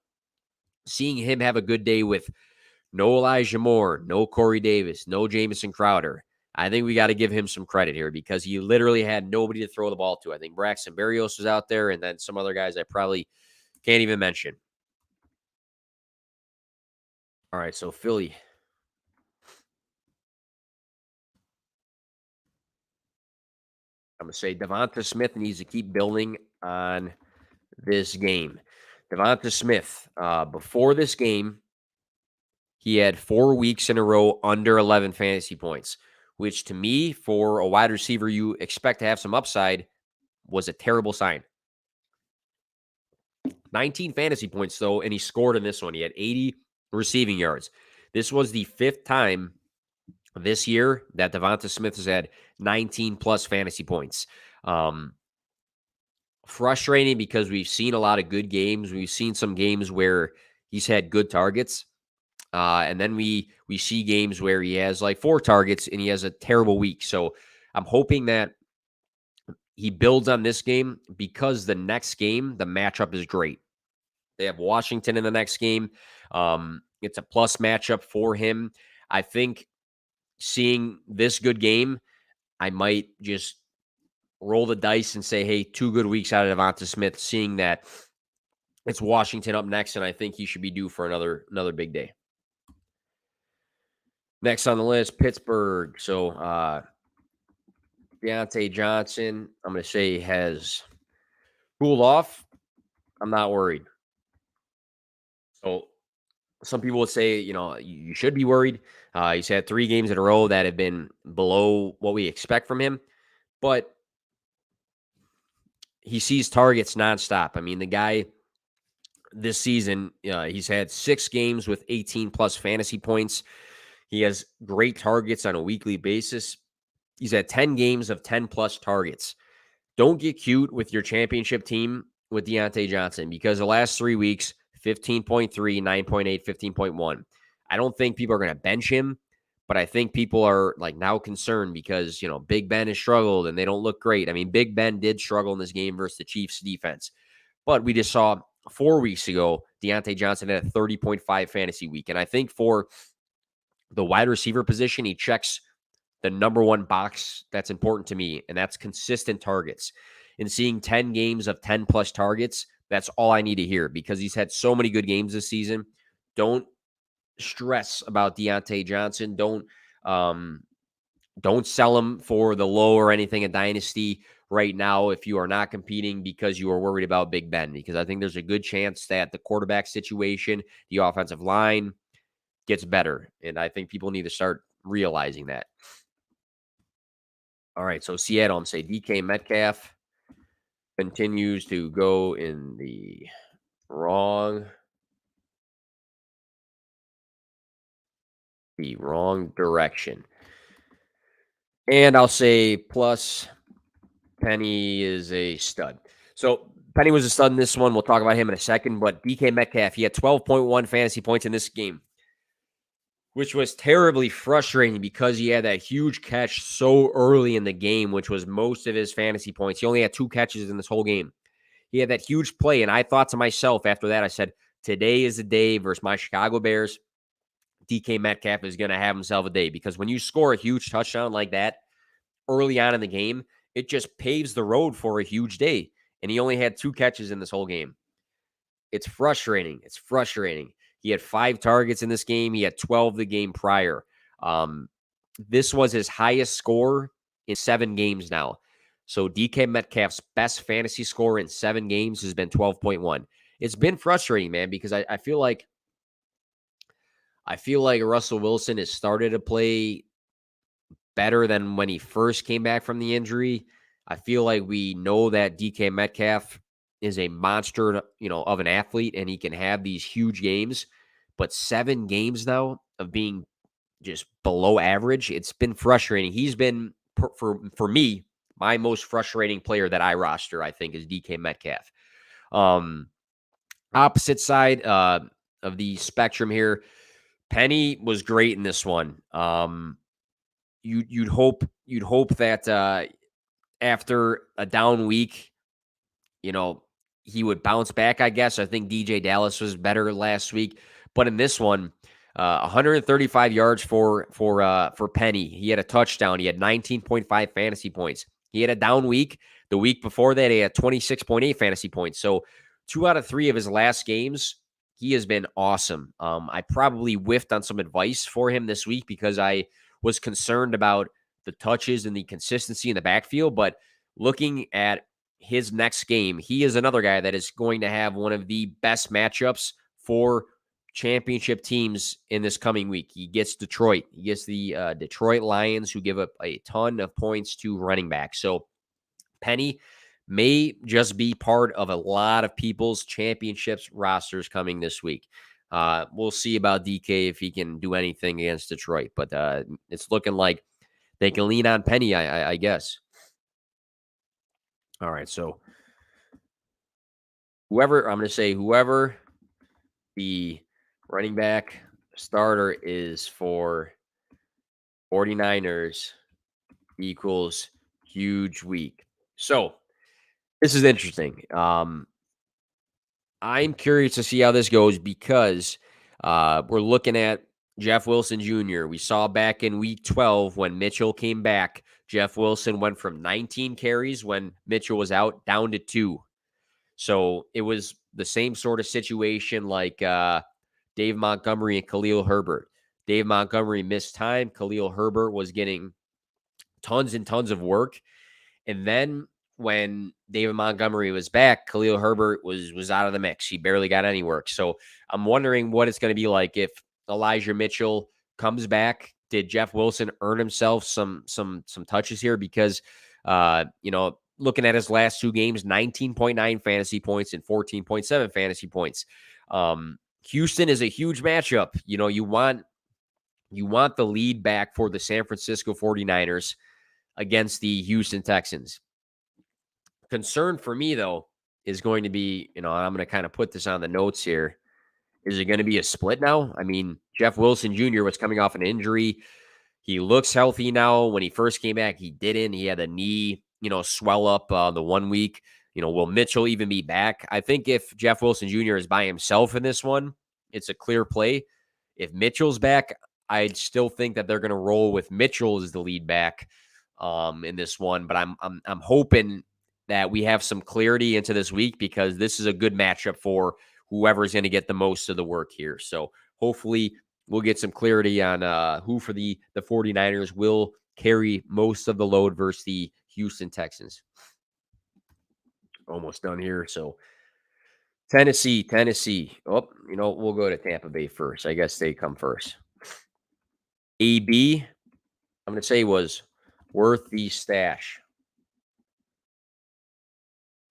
seeing him have a good day with no Elijah Moore, no Corey Davis, no Jamison Crowder, I think we got to give him some credit here because he literally had nobody to throw the ball to. I think Braxton Berrios was out there, and then some other guys I probably can't even mention. All right, so Philly. I'm going to say Devonta Smith needs to keep building on this game. Devonta Smith, before this game, he had 4 weeks in a row under 11 fantasy points, which to me, for a wide receiver you expect to have some upside, was a terrible sign. 19 fantasy points, though, and he scored in this one. He had 80 receiving yards. This was the 5th time this year that Devonta Smith has had 19-plus fantasy points. Frustrating because we've seen a lot of good games. We've seen some games where he's had good targets. And then we see games where he has like 4 targets and he has a terrible week. So I'm hoping that he builds on this game because the next game, the matchup is great. They have Washington in the next game. It's a plus matchup for him. I think seeing this good game, I might just roll the dice and say, hey, 2 good weeks out of Devonta Smith, seeing that it's Washington up next, and I think he should be due for another big day. Next on the list, Pittsburgh. So Deontay Johnson, I'm going to say, has cooled off. I'm not worried. So some people would say, you should be worried. He's had 3 games in a row that have been below what we expect from him. But he sees targets nonstop. I mean, the guy this season, he's had 6 games with 18-plus fantasy points. He has great targets on a weekly basis. He's had 10 games of 10-plus targets. Don't get cute with your championship team with Deontay Johnson because the last 3 weeks, 15.3, 9.8, 15.1. I don't think people are going to bench him, but I think people are like now concerned because, Big Ben has struggled and they don't look great. I mean, Big Ben did struggle in this game versus the Chiefs defense, but we just saw 4 weeks ago, Deontay Johnson had a 30.5 fantasy week. And I think for the wide receiver position, he checks the number one box that's important to me, and that's consistent targets. And seeing 10 games of 10 plus targets, that's all I need to hear because he's had so many good games this season. Don't stress about Deontay Johnson. Don't sell him for the low or anything in Dynasty right now if you are not competing because you are worried about Big Ben, because I think there's a good chance that the quarterback situation, the offensive line gets better. And I think people need to start realizing that. All right, so Seattle, I'm saying DK Metcalf continues to go in the wrong direction. And I'll say plus Penny is a stud. So Penny was a stud in this one. We'll talk about him in a second. But DK Metcalf, he had 12.1 fantasy points in this game, which was terribly frustrating because he had that huge catch so early in the game, which was most of his fantasy points. He only had 2 catches in this whole game. He had that huge play, and I thought to myself after that, I said, today is the day versus my Chicago Bears. DK Metcalf is going to have himself a day, because when you score a huge touchdown like that early on in the game, it just paves the road for a huge day. And he only had 2 catches in this whole game. It's frustrating. It's frustrating. He had 5 targets in this game. He had 12 the game prior. This was his highest score in 7 games now. So DK Metcalf's best fantasy score in 7 games has been 12.1. It's been frustrating, man, because I feel like Russell Wilson has started to play better than when he first came back from the injury. I feel like we know that DK Metcalf is a monster, of an athlete, and he can have these huge games. But 7 games now of being just below average, it's been frustrating. He's been, for me, my most frustrating player that I roster, I think, is DK Metcalf. Opposite side of the spectrum here, Penny was great in this one. You'd hope that after a down week, he would bounce back, I guess. I think DJ Dallas was better last week, but in this one, 135 yards for Penny. He had a touchdown. He had 19.5 fantasy points. He had a down week. The week before that, he had 26.8 fantasy points. So 2 out of 3 of his last games, he has been awesome. I probably whiffed on some advice for him this week because I was concerned about the touches and the consistency in the backfield. But looking at his next game, he is another guy that is going to have one of the best matchups for championship teams in this coming week. He gets Detroit. He gets the Detroit Lions, who give up a ton of points to running back. So Penny may just be part of a lot of people's championships rosters coming this week. We'll see about DK if he can do anything against Detroit, but it's looking like they can lean on Penny, I guess. All right, so whoever the running back starter is for 49ers equals huge week. So this is interesting. I'm curious to see how this goes because we're looking at Jeff Wilson Jr. We saw back in week 12 when Mitchell came back, Jeff Wilson went from 19 carries when Mitchell was out down to 2. So it was the same sort of situation like Dave Montgomery and Khalil Herbert. Dave Montgomery missed time. Khalil Herbert was getting tons and tons of work. And then when David Montgomery was back, Khalil Herbert was out of the mix. He barely got any work. So I'm wondering what it's going to be like if Elijah Mitchell comes back. Did Jeff Wilson earn himself some touches here? Because looking at his last 2 games, 19.9 fantasy points and 14.7 fantasy points. Houston is a huge matchup. You want the lead back for the San Francisco 49ers against the Houston Texans. Concern for me, though, is going to be, I'm going to kind of put this on the notes here. Is it going to be a split now? I mean, Jeff Wilson Jr. was coming off an injury. He looks healthy now. When he first came back, he didn't. He had a knee, swell up the 1 week. Will Mitchell even be back? I think if Jeff Wilson Jr. is by himself in this one, it's a clear play. If Mitchell's back, I still think that they're going to roll with Mitchell as the lead back in this one, but I'm hoping that we have some clarity into this week because this is a good matchup for whoever's going to get the most of the work here. So hopefully we'll get some clarity on who for the 49ers will carry most of the load versus the Houston Texans. Almost done here. So Tennessee. Oh, we'll go to Tampa Bay first. I guess they come first. AB, I'm going to say was worth the stash.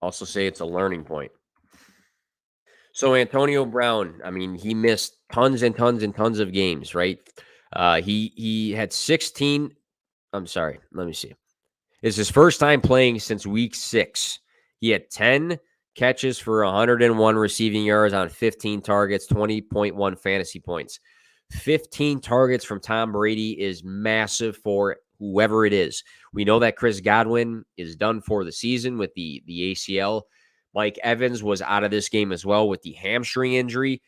Also say it's a learning point. So Antonio Brown, I mean, he missed tons and tons and tons of games, right? He had 16. I'm sorry. Let me see. It's his first time playing since week 6. He had 10 catches for 101 receiving yards on 15 targets, 20.1 fantasy points. 15 targets from Tom Brady is massive for whoever it is. We know that Chris Godwin is done for the season with the ACL. Mike Evans was out of this game as well with the hamstring injury.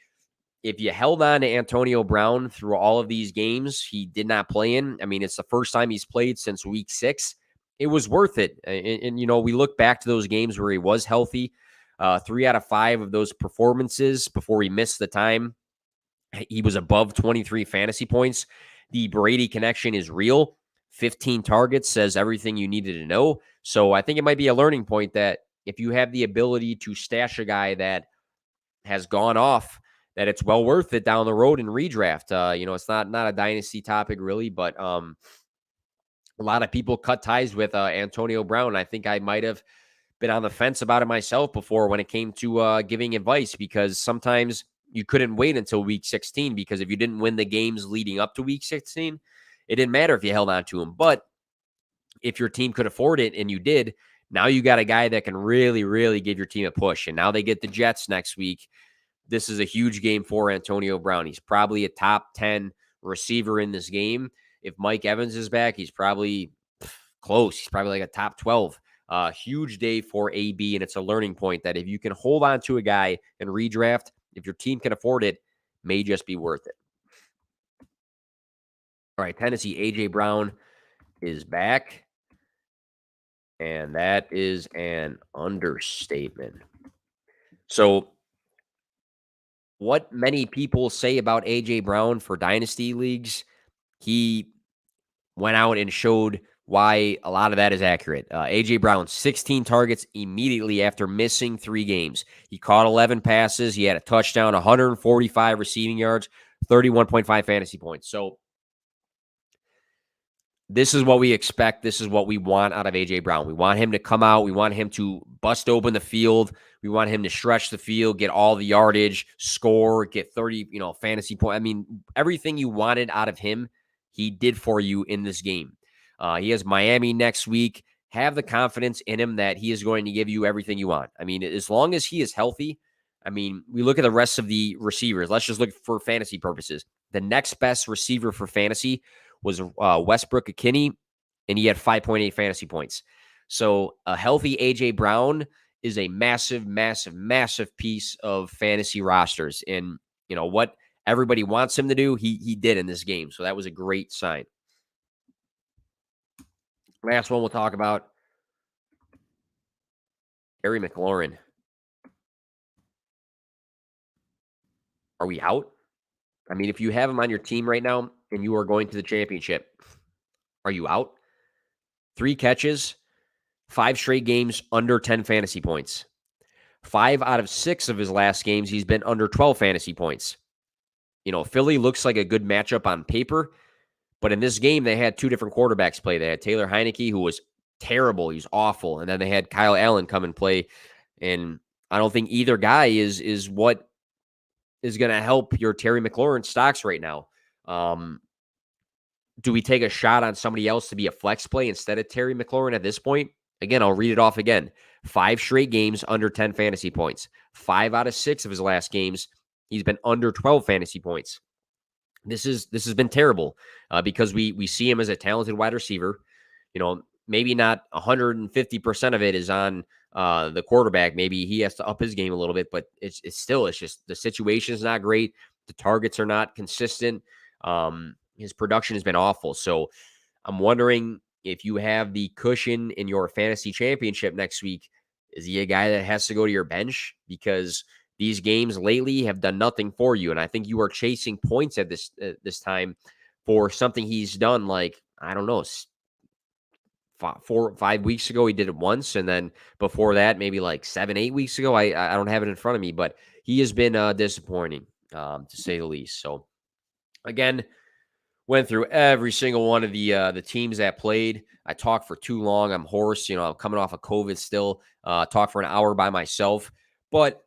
If you held on to Antonio Brown through all of these games, he did not play in. I mean, it's the first time he's played since week 6. It was worth it. And we look back to those games where he was healthy. 3 out of 5 of those performances before he missed the time, he was above 23 fantasy points. The Brady connection is real. 15 targets says everything you needed to know. So I think it might be a learning point that if you have the ability to stash a guy that has gone off, that it's well worth it down the road in redraft. It's not a dynasty topic really, but a lot of people cut ties with Antonio Brown. I think I might have been on the fence about it myself before when it came to giving advice, because sometimes you couldn't wait until week 16 because if you didn't win the games leading up to week 16, it didn't matter if you held on to him. But if your team could afford it and you did, now you got a guy that can really, really give your team a push. And now they get the Jets next week. This is a huge game for Antonio Brown. He's probably a top 10 receiver in this game. If Mike Evans is back, he's probably close. He's probably like a top 12. Huge day for AB, and it's a learning point that if you can hold on to a guy and redraft, if your team can afford it, may just be worth it. All right, Tennessee, A.J. Brown is back, and that is an understatement. So what many people say about A.J. Brown for dynasty leagues, he went out and showed why a lot of that is accurate. A.J. Brown, 16 targets immediately after missing 3 games. He caught 11 passes. He had a touchdown, 145 receiving yards, 31.5 fantasy points. So this is what we expect. This is what we want out of A.J. Brown. We want him to come out. We want him to bust open the field. We want him to stretch the field, get all the yardage, score, get 30, fantasy points. I mean, everything you wanted out of him, he did for you in this game. He has Miami next week. Have the confidence in him that he is going to give you everything you want. I mean, as long as he is healthy, I mean, we look at the rest of the receivers. Let's just look for fantasy purposes. The next best receiver for fantasy was Westbrook Akini, and he had 5.8 fantasy points. So a healthy A.J. Brown is a massive, massive, massive piece of fantasy rosters. And, what everybody wants him to do, he did in this game. So that was a great sign. Last one we'll talk about, Terry McLaurin. Are we out? I mean, if you have him on your team right now and you are going to the championship, are you out? 3 catches, 5 straight games under 10 fantasy points. 5 out of 6 of his last games, he's been under 12 fantasy points. Philly looks like a good matchup on paper, but in this game, they had 2 different quarterbacks play. They had Taylor Heineke, who was terrible. He's awful. And then they had Kyle Allen come and play. And I don't think either guy is what is going to help your Terry McLaurin stocks right now. Do we take a shot on somebody else to be a flex play instead of Terry McLaurin at this point? Again, I'll read it off again. 5 straight games under 10 fantasy points. 5 out of 6 of his last games, he's been under 12 fantasy points. This has been terrible because we see him as a talented wide receiver. Maybe not 150% of it is on the quarterback. Maybe he has to up his game a little bit, but it's just the situation is not great. The targets are not consistent. his production has been awful. So I'm wondering if you have the cushion in your fantasy championship next week, is he a guy that has to go to your bench? Because these games lately have done nothing for you. And I think you are chasing points at this time for something he's done, like, I don't know, 4 or 5 weeks ago. He did it once. And then before that, maybe like 7, 8 weeks ago. I don't have it in front of me, but he has been disappointing, to say the least. So again, went through every single one of the teams that played. I talked for too long. I'm hoarse. I'm coming off of COVID still. Talked for an hour by myself. But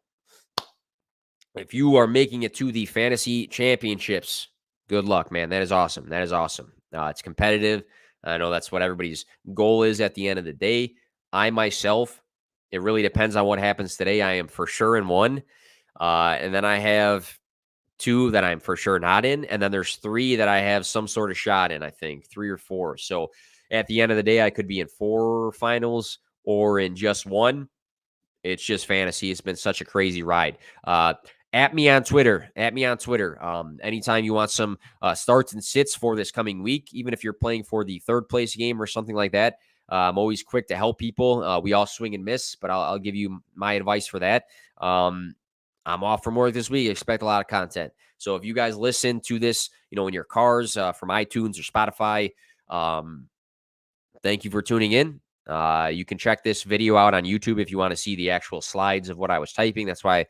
if you are making it to the fantasy championships, good luck, man. That is awesome. That is awesome. It's competitive. I know that's what everybody's goal is at the end of the day. I myself, it really depends on what happens today. I am for sure in one. And then I have two that I'm for sure not in. And then there's three that I have some sort of shot in, I think, 3 or 4. So at the end of the day, I could be in 4 finals or in just one. It's just fantasy. It's been such a crazy ride. At me on Twitter. Anytime you want some starts and sits for this coming week, even if you're playing for the third place game or something like that, I'm always quick to help people. We all swing and miss, but I'll give you my advice for that. I'm off from work this week. Expect a lot of content. So if you guys listen to this, in your cars from iTunes or Spotify, thank you for tuning in. You can check this video out on YouTube if you want to see the actual slides of what I was typing. That's why,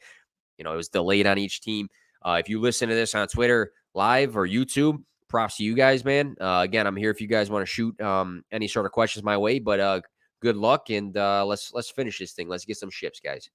it was delayed on each team. If you listen to this on Twitter live or YouTube, props to you guys, man. Again, I'm here if you guys want to shoot any sort of questions my way, but good luck, and let's finish this thing. Let's get some ships, guys.